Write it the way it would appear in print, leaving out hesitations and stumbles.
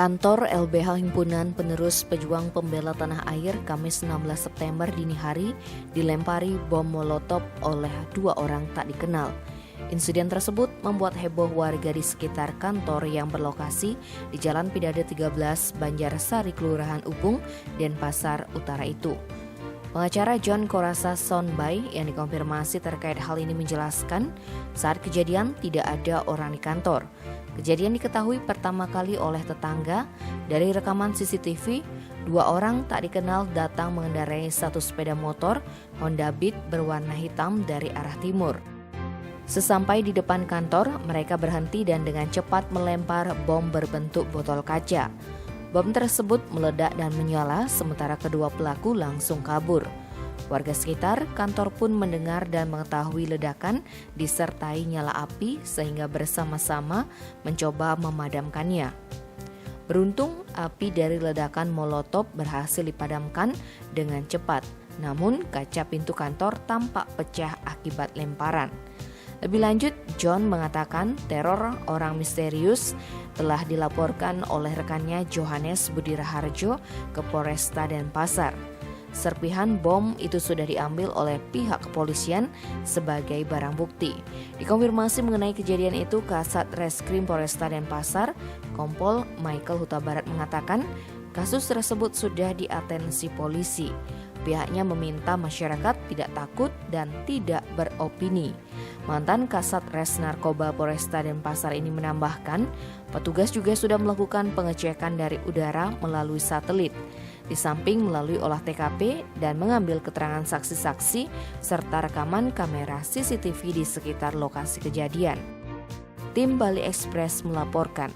Kantor LBH Himpunan Penerus Pejuang Pembela Tanah Air Kamis 16 September dini hari dilempari bom molotov oleh dua orang tak dikenal. Insiden tersebut membuat heboh warga di sekitar kantor yang berlokasi di Jalan Pidada 13, Banjarsari, Kelurahan Ubung, Denpasar Utara itu. Pengacara John Korasa Sonbai yang dikonfirmasi terkait hal ini menjelaskan, saat kejadian tidak ada orang di kantor. Kejadian diketahui pertama kali oleh tetangga. Dari rekaman CCTV, dua orang tak dikenal datang mengendarai satu sepeda motor Honda Beat berwarna hitam dari arah timur. Sesampai di depan kantor, mereka berhenti dan dengan cepat melempar bom berbentuk botol kaca. Bom tersebut meledak dan menyala, sementara kedua pelaku langsung kabur. Warga sekitar kantor pun mendengar dan mengetahui ledakan disertai nyala api sehingga bersama-sama mencoba memadamkannya. Beruntung api dari ledakan molotov berhasil dipadamkan dengan cepat, namun kaca pintu kantor tampak pecah akibat lemparan. Lebih lanjut, John mengatakan teror orang misterius telah dilaporkan oleh rekannya Johannes Budi Raharjo ke Polresta Denpasar. Serpihan bom itu sudah diambil oleh pihak kepolisian sebagai barang bukti. Dikonfirmasi mengenai kejadian itu, Kasat Reskrim Polresta Denpasar, Kompol Michael Huta Barat mengatakan kasus tersebut sudah diatensi polisi. Pihaknya meminta masyarakat tidak takut dan tidak beropini. Mantan Kasat Res Narkoba Polresta Denpasar ini menambahkan, petugas juga sudah melakukan pengecekan dari udara melalui satelit, di samping melalui olah TKP dan mengambil keterangan saksi-saksi serta rekaman kamera CCTV di sekitar lokasi kejadian. Tim Bali Express melaporkan.